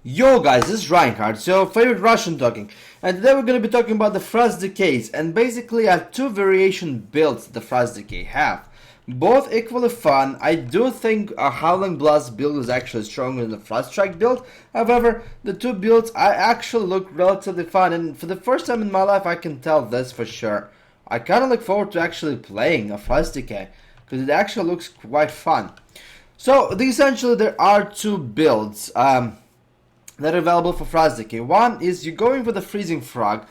Yo guys, this is Reinhardt, so favorite Russian talking, and today we're going to be talking about the Frost Decays, and basically I have two variation builds the Frost Decay have. Both equally fun. I do think a Howling Blast build is actually stronger than the Frost Strike build. However, the two builds actually look relatively fun, and for the first time in my life I can tell this for sure. I kind of look forward to actually playing a Frost Decay, because it actually looks quite fun. So essentially there are two builds that are available for Frost Decay. One is you're going for the Freezing Fog,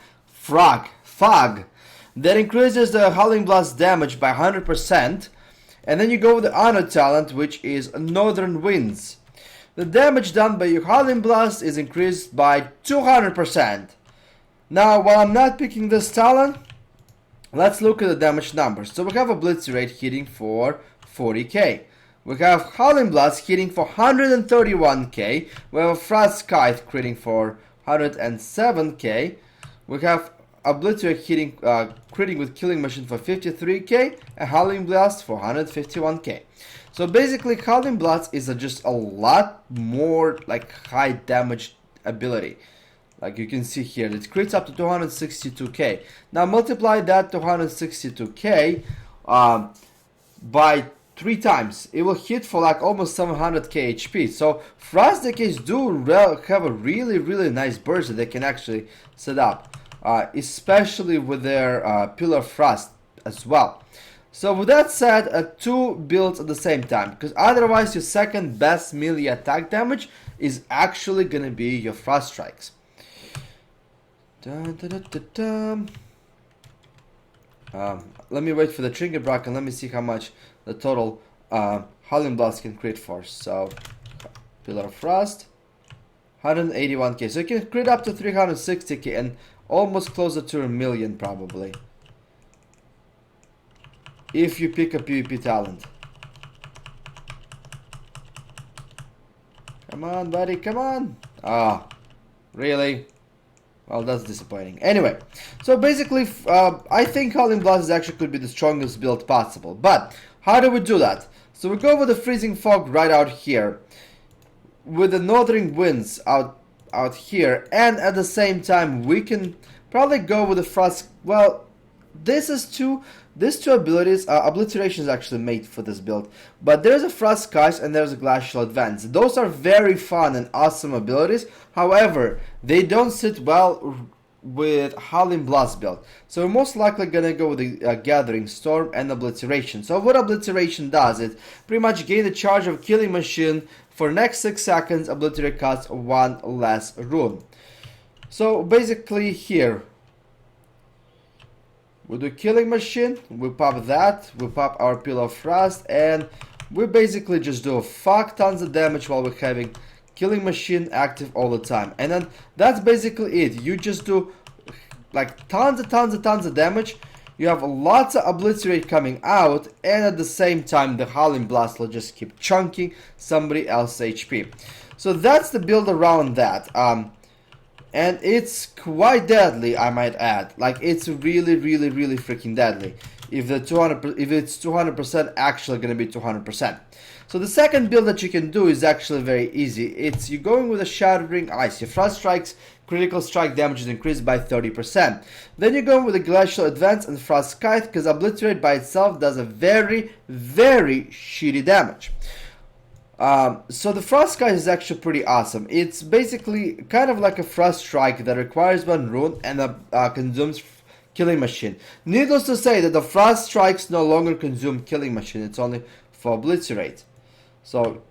that increases the Howling Blast damage by 100%, and then you go with the Honor Talent, which is Northern Winds. The damage done by your Howling Blast is increased by 200%. Now, while I'm not picking this talent, let's look at the damage numbers. So we have a Blitz Rate hitting for 40k. We have Howling Blast hitting for 131k. We have a Frost Scythe critting for 107k. We have a Blitz Rate hitting, critting with Killing Machine for 53k. And Howling Blast for 151k. So basically, Howling Blast is just a lot more like high damage ability. Like you can see here, it crits up to 262k. Now multiply that to 162k by 3 times. It will hit for like almost 700k HP. So Frost Decays do have a really nice burst that they can actually set up, especially with their Pillar of Frost as well. So with that said, two builds at the same time, because otherwise your second best melee attack damage is actually gonna be your Frost Strikes. Let me wait for the trigger block and let me see how much the total Howling Blast can crit for. So, Pillar of Frost, 181k. So you can crit up to 360k and almost closer to a million probably. If you pick a PvP talent. Come on, buddy, come on. Ah, really? Well, that's disappointing. Anyway, so basically, I think Howling Blast actually could be the strongest build possible. But, how do we do that? So we go with the Freezing Fog right out here, with the Northern Winds out here, and at the same time, we can probably go with the Frost. Well, these two abilities, Obliteration is actually made for this build, but there's a Frost Skies and there's a Glacial Advance. Those are very fun and awesome abilities. However, they don't sit well with Howling Blast build. So we're most likely gonna go with the Gathering Storm and Obliteration. So what Obliteration does is pretty much gain the charge of Killing Machine for next 6 seconds. Obliterate costs 1 less rune. So basically here, we do Killing Machine, we pop that, we pop our Pillar of Frost, and we basically just do fuck tons of damage while we're having Killing Machine active all the time. And then that's basically it. You just do like tons of damage. You have lots of Obliterate coming out, and at the same time the Howling Blast will just keep chunking somebody else's HP. So that's the build around that. And it's quite deadly, I might add. Like, it's really freaking deadly. If it's 200% actually gonna be 200%. So the second build that you can do is actually very easy. It's you're going with a Shattering Ice. Your Frost Strikes critical strike damage is increased by 30%. Then you're going with a Glacial Advance and Frost Scythe, because Obliterate by itself does a very shitty damage. So the Frost Scythe is actually pretty awesome. It's basically kind of like a Frost Strike that requires 1 rune and consumes Killing Machine. Needless to say that the Frost Strikes no longer consume Killing Machine. It's only for Obliterate. So,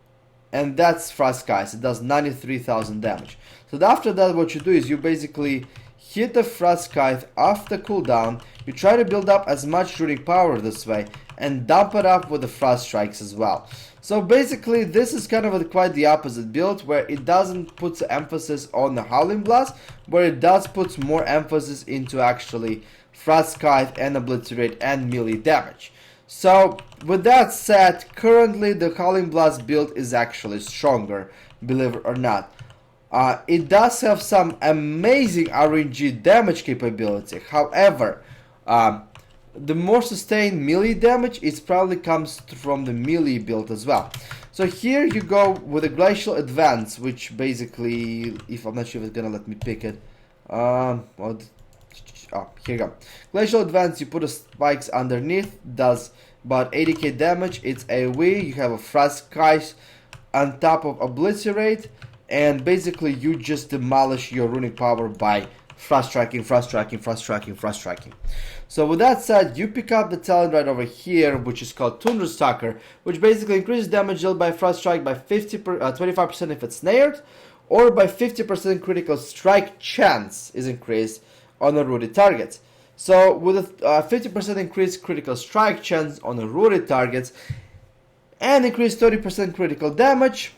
and that's Frost Scythe. It does 93,000 damage. So after that, what you do is you basically hit the Frost Scythe off the cooldown. You try to build up as much runic power this way and dump it up with the Frost Strikes as well. So basically, this is kind of quite the opposite build, where it doesn't put the emphasis on the Howling Blast, where it does put more emphasis into actually Frost Scythe and Obliterate and melee damage. So with that said, currently the Howling Blast build is actually stronger, believe it or not. It does have some amazing RNG damage capability. However, the more sustained melee damage, it probably comes from the melee build as well. So here you go with a Glacial Advance, which basically, if I'm not sure if it's gonna let me pick it. Well, oh, here you go. Glacial Advance, you put the spikes underneath, does about 80k damage. It's AoE, you have a Frost Skies on top of Obliterate, and basically you just demolish your runic power by frost striking. So with that said, you pick up the talent right over here, which is called Tundra Stalker, which basically increases damage dealt by frost strike by 25% if it's snared, or by 50% critical strike chance is increased on a rooted target. So with a 50% increased critical strike chance on a rooted targets and increased 30% critical damage,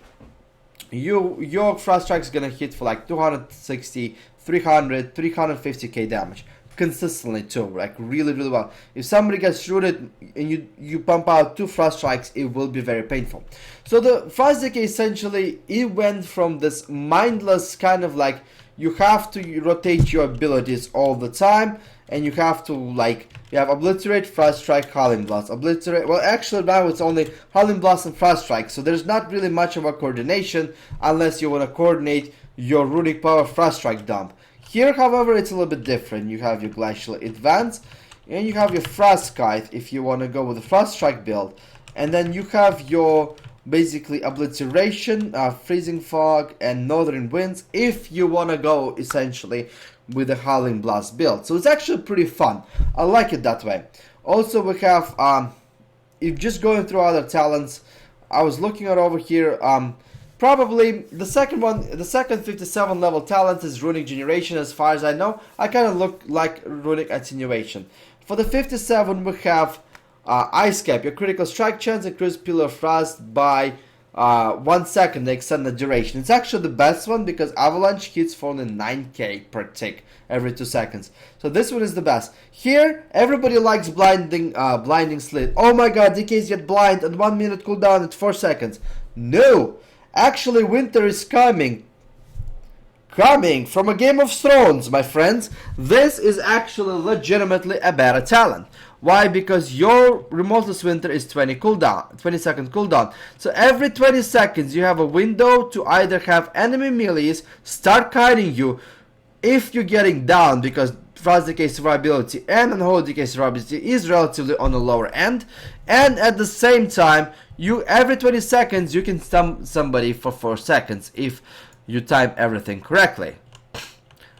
your frost strike is gonna hit for like 260, 300, 350k damage consistently too, like really well. If somebody gets rooted and you pump out 2 frost strikes, it will be very painful. So the frost decay essentially, it went from this mindless kind of like you have to rotate your abilities all the time, and you have to like you have Obliterate, Frost Strike, Howling Blast, Obliterate. Well, actually now it's only Howling Blast and Frost Strike, so there's not really much of a coordination unless you want to coordinate your runic power Frost Strike dump. Here, however, it's a little bit different. You have your Glacial Advance, and you have your Frost Kite if you want to go with the Frost Strike build, and then you have your basically Obliteration, Freezing Fog, and Northern Winds if you want to go essentially with the Howling Blast build. So it's actually pretty fun. I like it that way. Also, we have if just going through other talents, I was looking at over here. Probably the second 57 level talent is Runic Generation. As far as I know, I kind of look like Runic Attenuation. For the 57, we have Ice Cap. Your critical strike chance increases Pillar of Frost by 1 second to extend the duration. It's actually the best one because Avalanche hits for only 9k per tick every 2 seconds. So this one is the best. Here, everybody likes Blinding Slit. Oh my god, DKs get blind and 1 minute cooldown at 4 seconds. No! Actually, winter is coming from a Game of Thrones, my friends. This is actually legitimately a better talent. Why? Because your Remorseless Winter is 20 second cooldown. So every 20 seconds you have a window to either have enemy melees start kiting you if you're getting down, because Frost Decay survivability and Unholy Decay survivability is relatively on the lower end, and at the same time every 20 seconds you can stun somebody for 4 seconds if you time everything correctly.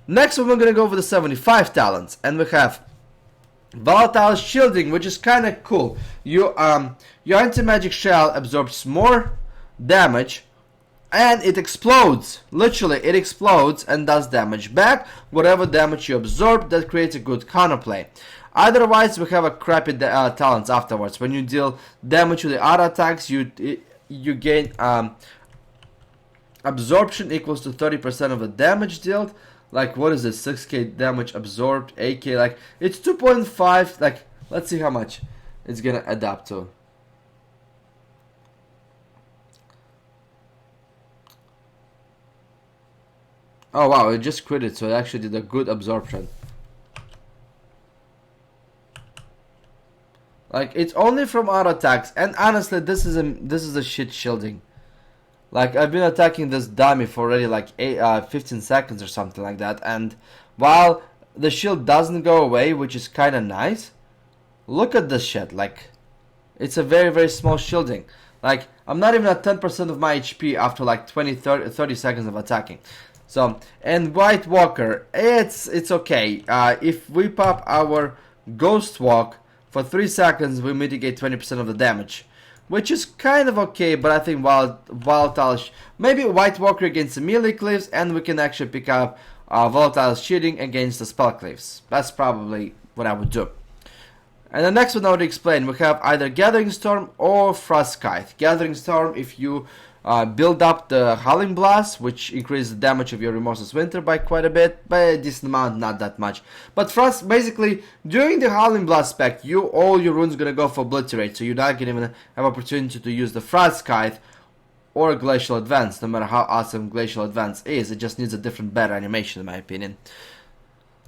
Next one, we're gonna go over the 75 talents, and we have Volatile Shielding, which is kind of cool. Your anti-magic shell absorbs more damage, and it explodes. Literally, it explodes and does damage back. Whatever damage you absorb, that creates a good counterplay. Otherwise, we have a crappy talents afterwards. When you deal damage to the auto attacks, you gain absorption equals to 30% of the damage dealt. Like, what is this? 6k damage absorbed, 8k, like, it's 2.5, like, let's see how much it's gonna adapt to. Oh wow, it just critted, so it actually did a good absorption. Like, it's only from auto attacks, and honestly, this is a shit shielding. Like, I've been attacking this dummy for already like 15 seconds or something like that, and while the shield doesn't go away, which is kind of nice, look at this shit. Like, it's a very, very small shielding. Like, I'm not even at 10% of my HP after like 30 seconds of attacking. So, and White Walker, it's okay. If we pop our Ghost Walk for 3 seconds, we mitigate 20% of the damage, which is kind of okay, but I think Volatile, maybe White Walker against the melee cliffs, and we can actually pick up Volatile Shielding against the spell cliffs. That's probably what I would do. And the next one I would explain, we have either Gathering Storm or Frost Kite. Gathering Storm, if you build up the Howling Blast, which increases the damage of your Remorseless Winter by quite a bit, by a decent amount, not that much. But Frost, basically, during the Howling Blast spec, all your runes gonna go for Obliterate, so you're not gonna even have opportunity to use the Frost Kite or Glacial Advance, no matter how awesome Glacial Advance is. It just needs a different, better animation, in my opinion.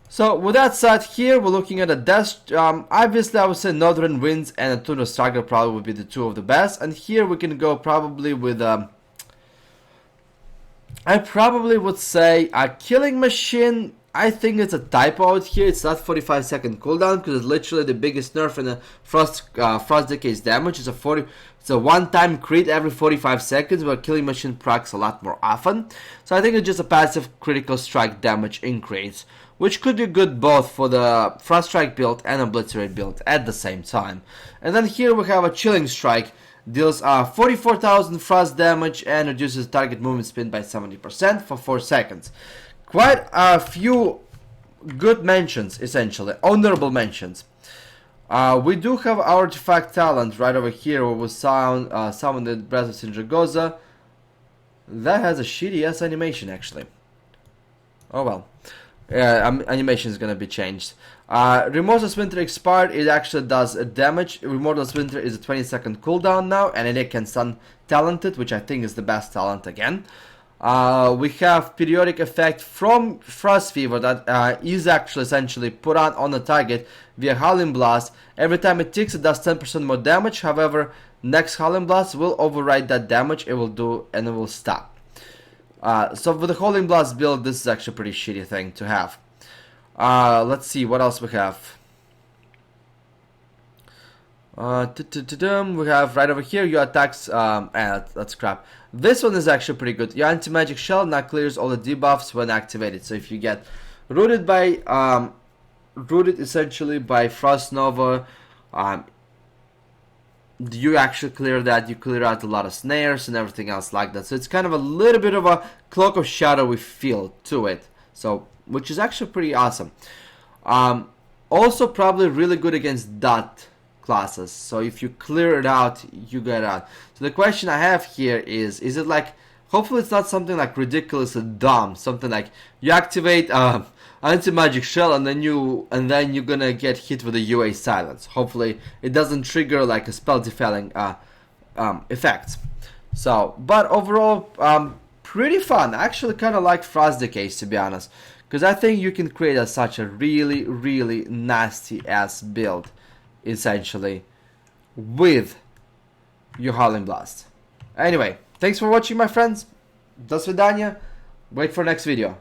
So with that said, here we're looking at a death. Obviously, I would say Northern Winds and a Tundra Striker probably would be the two of the best. And here we can go probably with I probably would say a Killing Machine. I think it's a typo out here. It's not 45-second cooldown because it's literally the biggest nerf in the Frost Decade's damage. It's a one-time crit every 45 seconds, where Killing Machine procs a lot more often. So I think it's just a passive critical strike damage increase, which could be good both for the Frost Strike build and Obliterate build at the same time. And then here we have a Chilling Strike. Deals 44,000 frost damage and reduces target movement speed by 70% for 4 seconds. Quite a few good mentions, essentially, honorable mentions. We do have artifact talent right over here, where we summon the Breath of Sindragoza. That has a shitty ass animation, actually. Oh well. Animation is gonna be changed. Remorseless Winter expired. It actually does damage. Remorseless Winter is a 20-second cooldown now, and it can stun talented, which I think is the best talent again. We have periodic effect from Frost Fever that is actually essentially put on the target via Howling Blast. Every time it ticks, it does 10% more damage. However, next Howling Blast will override that damage. It will do, and it will stop. So with the Howling Blast build, this is actually a pretty shitty thing to have. Let's see what else we have. We have right over here your attacks. That's crap. This one is actually pretty good. Your anti-magic shell now clears all the debuffs when activated. So if you get rooted essentially by Frost Nova, you actually clear that. You clear out a lot of snares and everything else like that. So it's kind of a little bit of a Cloak of Shadowy feel to it. So, which is actually pretty awesome. Also probably really good against dot classes. So if you clear it out, you get out. So the question I have here is it like, hopefully it's not something like ridiculous and dumb, something like you activate anti-magic shell and then you're gonna get hit with a UA silence. Hopefully it doesn't trigger like a spell defelling effects. So, but overall, pretty fun. I actually kind of like Frost Decays, to be honest, because I think you can create such a really, really nasty ass build, essentially, with your Howling Blast. Anyway, thanks for watching, my friends. До свидания. Wait for next video.